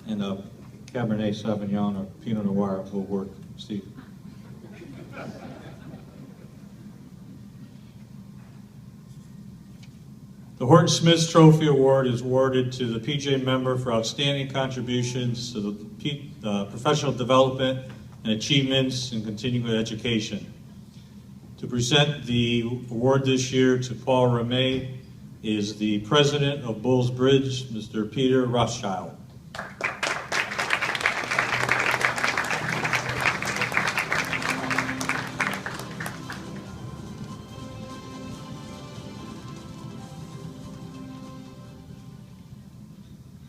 and a Cabernet Sauvignon or Pinot Noir will work, Steve. The Horton Smith Trophy Award is awarded to the PJ member for outstanding contributions to the professional development and achievements in continuing education. To present the award this year to Paul Ramey is the president of Bulls Bridge, Mr. Peter Rothschild.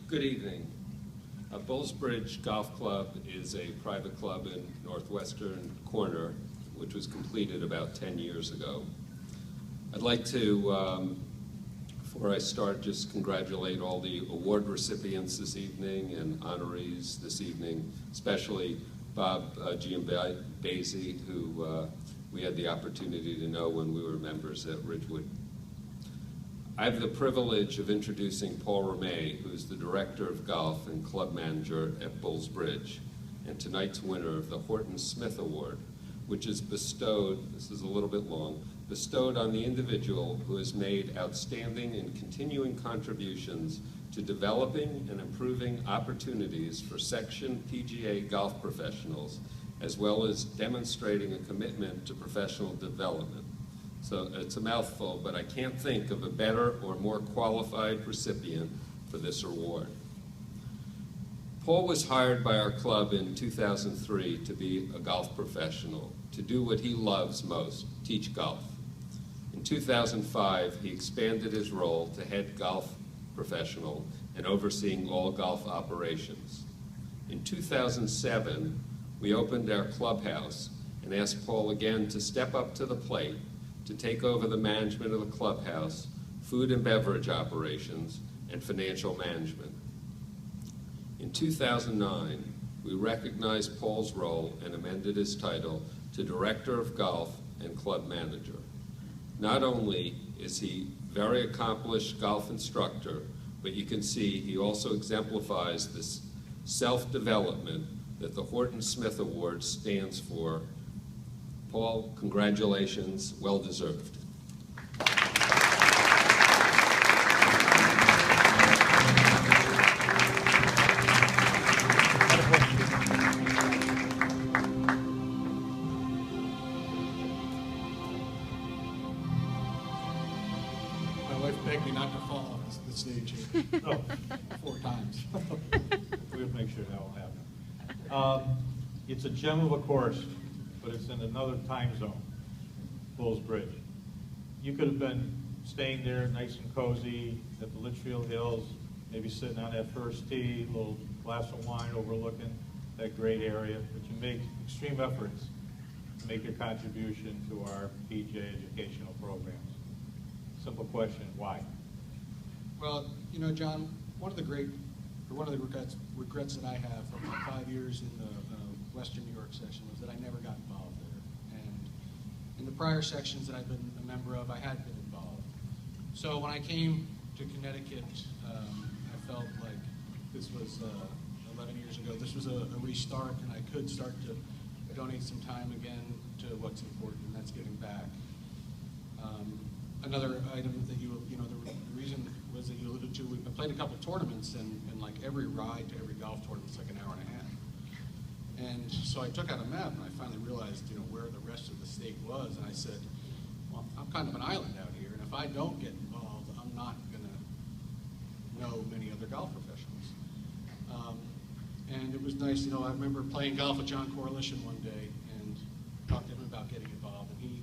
Good evening. Bulls Bridge Golf Club is a private club in northwestern corner, which was completed about 10 years ago. I'd like to, before I start, just congratulate all the award recipients this evening and honorees this evening, especially Bob Giambasi, who we had the opportunity to know when we were members at Ridgewood. I have the privilege of introducing Paul Ramey, who is the Director of Golf and Club Manager at Bulls Bridge, and tonight's winner of the Horton Smith Award, which is bestowed, this is a little bit long, bestowed on the individual who has made outstanding and continuing contributions to developing and improving opportunities for section PGA golf professionals, as well as demonstrating a commitment to professional development. So it's a mouthful, but I can't think of a better or more qualified recipient for this award. Paul was hired by our club in 2003 to be a golf professional, to do what he loves most, teach golf. In 2005, he expanded his role to head golf professional and overseeing all golf operations. In 2007, we opened our clubhouse and asked Paul again to step up to the plate to take over the management of the clubhouse, food and beverage operations, and financial management. In 2009, we recognized Paul's role and amended his title to Director of Golf and Club Manager. Not only is he a very accomplished golf instructor, but you can see he also exemplifies this self-development that the Horton Smith Award stands for. Paul, congratulations, well deserved. My wife begged me not to fall off the stage here. Oh. 4 times. We'll make sure that will happen. It's a gem of a course, but it's in another time zone, Bulls Bridge. You could have been staying there nice and cozy at the Litchfield Hills, maybe sitting on that first tee, a little glass of wine overlooking that great area, but you make extreme efforts to make your contribution to our PJ educational programs. Simple question, why? Well, you know, John, one of the regrets that I have from my 5 years in the Western New York section was that I never got involved there. And in the prior sections that I've been a member of, I had been involved. So when I came to Connecticut, I felt like this was 11 years ago. This was a restart, and I could start to donate some time again to what's important, and that's giving back. Another item that the reason was that you alluded to, I played a couple of tournaments, and like every ride to every golf tournament is like an hour and a half. And so I took out a map, and I finally realized, where the rest of the state was, and I said, well, I'm kind of an island out here, and if I don't get involved, I'm not going to know many other golf professionals. And it was nice, I remember playing golf with John Coalition one day and talked to him about getting involved, and he,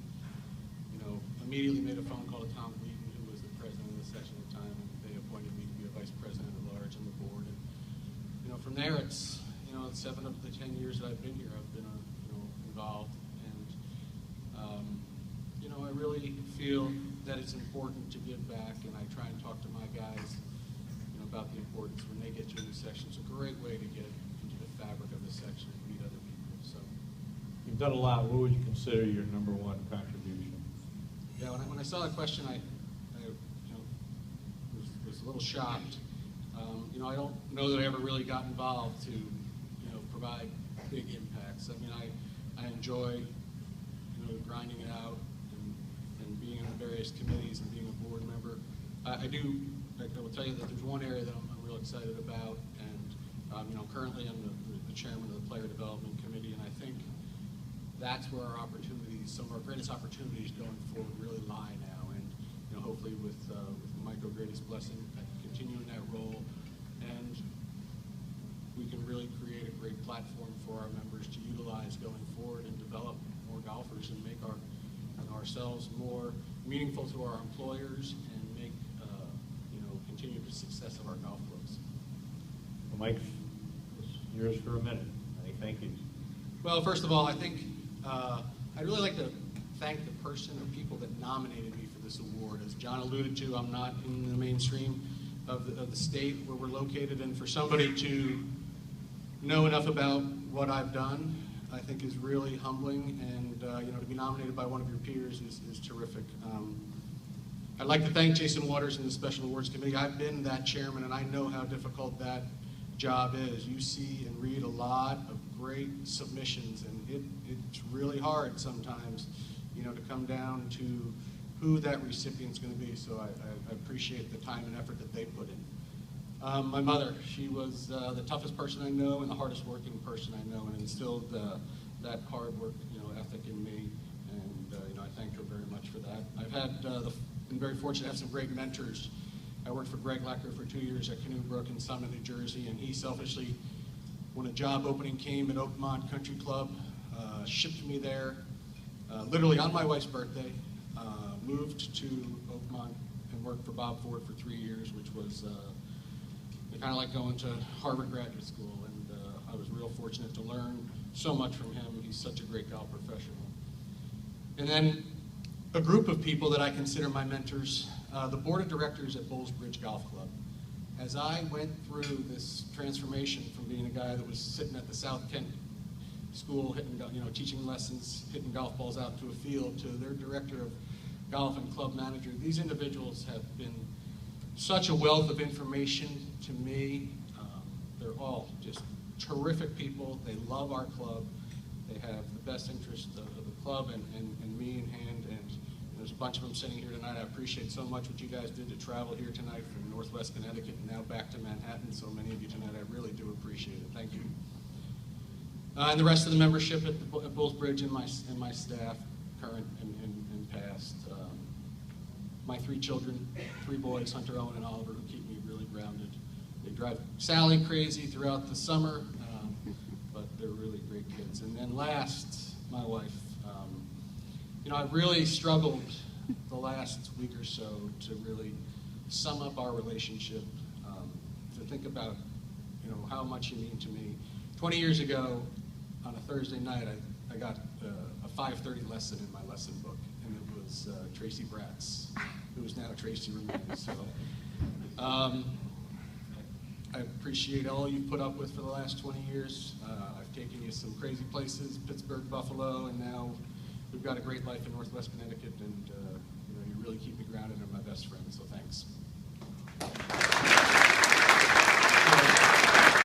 immediately made a phone call to Tom Wheaton, who was the president of the section at the time, and they appointed me to be a vice president at large on the board. And from there, it's 7 of the 10 years that I've been here, I've been involved, and I really feel that it's important to give back, and I try and talk to my guys about the importance when they get to the section. It's a great way to get into the fabric of the section and meet other people. So You've done a lot. What would you consider your number one contribution? Yeah, when I saw that question, I was a little shocked. I don't know that I ever really got involved to, provide big impacts. I mean, I enjoy, grinding it out and being in the various committees and being a board member. I will tell you that there's one area that I'm real excited about, and currently I'm the chairman of the Player Development Committee, and I think that's where our opportunities, some of our greatest opportunities going forward really lie now. And hopefully with Mike O'Grady's blessing, I can continue in that role, and we can really create a great platform for our members to utilize going forward and develop more golfers and make ourselves more meaningful to our employers and make continue the success of our golf clubs. Well, Mike, it's yours for a minute. Thank you. Well, first of all, I think I'd really like to thank the person or people that nominated me for this award. As John alluded to, I'm not in the mainstream of the state where we're located, and for somebody to know enough about what I've done, I think is really humbling, and to be nominated by one of your peers is terrific. I'd like to thank Jason Waters and the Special Awards Committee. I've been that chairman, and I know how difficult that job is. You see and read a lot of great submissions, and it's really hard sometimes, to come down to who that recipient's going to be. So I appreciate the time and effort that they put in. My mother, she was the toughest person I know and the hardest working person I know, and instilled that hard work, ethic in me, and I thank her very much for that. I've been very fortunate to have some great mentors. I worked for Greg Lecker for 2 years at Canoe Brook in Summit, New Jersey, and he selfishly, when a job opening came at Oakmont Country Club, shipped me there, literally on my wife's birthday, moved to Oakmont and worked for Bob Ford for 3 years, which was kind of like going to Harvard Graduate School, and I was real fortunate to learn so much from him. He's such a great golf professional. And then a group of people that I consider my mentors, the board of directors at Bowles Bridge Golf Club. As I went through this transformation from being a guy that was sitting at the South Kent School, hitting, teaching lessons, hitting golf balls out to a field, to their director of golf and club manager, these individuals have been such a wealth of information to me. They're all just terrific people. They love our club. They have the best interest of the club and me in hand. And there's a bunch of them sitting here tonight. I appreciate so much what you guys did to travel here tonight from Northwest Connecticut and now back to Manhattan. So many of you tonight, I really do appreciate it. Thank you. And the rest of the membership at Bowles Bridge and my staff, current and past. My 3 children, 3 boys, Hunter, Owen, and Oliver, who keep me really grounded. They drive Sally crazy throughout the summer, but they're really great kids. And then last, my wife. I've really struggled the last week or so to really sum up our relationship, to think about, how much you mean to me. 20 years ago, on a Thursday night, I got a 5:30 lesson in my lesson book, and it was Tracy Bratz, who is now Tracy Remains. So I appreciate all you've put up with for the last 20 years. I've taken you some crazy places, Pittsburgh, Buffalo, and now we've got a great life in Northwest Connecticut, and you really keep me grounded and my best friend, so thanks.